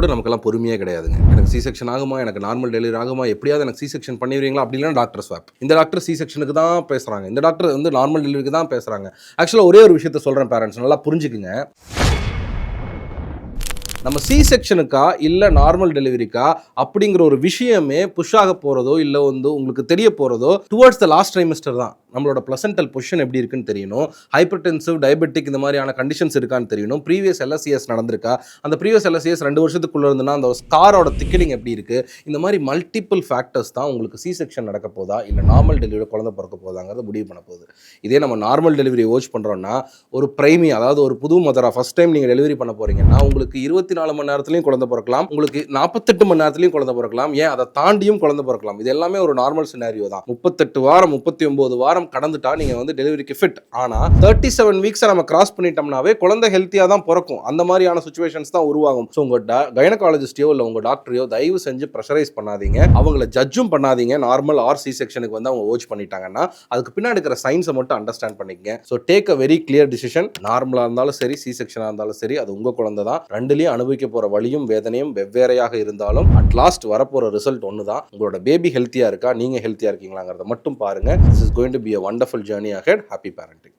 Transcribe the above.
கூட நமக்கெல்லாம் பொறுமையே கிடையாதுங்க. எனக்கு சி செக்ஷன் ஆகுமா, எனக்கு நார்மல் டெலிவரி ஆகுமா, எப்படியாவது எனக்கு சி செக்ஷன் பண்ணிடுவீங்களா அப்படின்னா டாக்டர் ஸ்வாப். இந்த டாக்டர் சி செக்ஷனுக்கு தான் பேசுகிறாங்க, இந்த டாக்டர் வந்து நார்மல் டெலிவரிக்கு தான் பேசுகிறாங்க. ஆக்சுவலாக ஒரே ஒரு விஷயத்த சொல்கிறேன் பேரண்ட்ஸ், நல்லா புரிஞ்சுக்குங்க. நம்ம சி செக்ஷனுக்கா இல்லை நார்மல் டெலிவரிக்கா அப்படிங்கிற ஒரு விஷயமே புஷ் ஆக போகிறதோ இல்லை வந்து உங்களுக்கு தெரிய போகிறதோ டுவர்ட்ஸ் த லாஸ்ட் ட்ரைமிஸ்டர் தான். நம்மளோட பிளசன்டல் பொசிஷன் எப்படி இருக்குன்னு தெரியணும், ஹைப்பர்டென்சிவ் டயபெட்டிக் இந்த மாதிரியான கண்டிஷன்ஸ் இருக்கான்னு தெரியணும், ப்ரீவியஸ் எல்எஸ்சிஎஸ் நடந்திருக்கா, அந்த ப்ரீவியஸ் எல்எஸ்சிஎஸ் 2 வருஷத்துக்குள்ளே இருந்துன்னா அந்த ஸ்காரோட திக்கனிங் எப்படி இருக்குது, இந்த மாதிரி மல்டிபிள் ஃபேக்டர்ஸ் தான் உங்களுக்கு சி செக்ஷன் நடக்க போதா இல்லை நார்மல் டெலிவரி குழந்தை பிறக்க போதாங்கிறத முடிவு பண்ண போகுது. இதே நம்ம நார்மல் டெலிவரி வாட்ச் பண்ணுறோன்னா ஒரு பிரைமி, அதாவது ஒரு புது மதரா ஃபர்ஸ்ட் டைம் நீங்கள் டெலிவரி பண்ண போகிறீங்கன்னா உங்களுக்கு 24 மணி நேரத்துலையும் குழந்தை பிறக்கலாம், உங்களுக்கு 48 மணி நேரத்துலையும் குழந்தை பிறக்கலாம், ஏன் அதை தாண்டியும் குழந்தை பிறக்கலாம். இது எல்லாமே ஒரு நார்மல் சினாரியோ தான். 38 வாரம் 39 வாரம் கடந்துட்டா நீங்க வந்து டெலிவரிக்கு ஃபிட். ஆனா 37 வீக்ஸ் நம்ம கிராஸ் பண்ணிட்டோம்னாவே குழந்தை ஹெல்த்தியா தான் பிறக்கும். அந்த மாதிரியான சிச்சுவேஷன்ஸ் தான் உருவாகும். ஸோ உங்க கைனகாலஜிஸ்டையோ இல்லை உங்க டாக்டரையோ தயவு செஞ்சு ப்ரெஷரைஸ் பண்ணாதீங்க, அவங்கள ஜட்ஜும் பண்ணாதீங்க. நார்மல் ஆர் சி செக்ஷனுக்கு வந்து அவங்க வாட்ச் பண்ணிட்டாங்கன்னா அதுக்கு பின்னாடி இருக்கிற சயின்ஸை மட்டும் அண்டர்ஸ்டாண்ட் பண்ணிக்கங்க. So take a very clear decision. நார்மலாக இருந்தாலும் சரி, சி செக்ஷனாக இருந்தாலும் சரி, அது உங்க குழந்தை தான். ரெண்டுலையும் அனுபவிக்க போற வலியும் வேதனையும் வெவ்வேறையாக இருந்தாலும் அட் லாஸ்ட் வரப்போற ரிசல்ட் ஒன்று தான். உங்களோட பேபி ஹெல்த்தியா இருக்கா, நீங்க ஹெல்த்தியா இருக்கீங்களாங்கிறத மட்டும் பாருங்க. This is going to be a wonderful journey ahead. Happy parenting.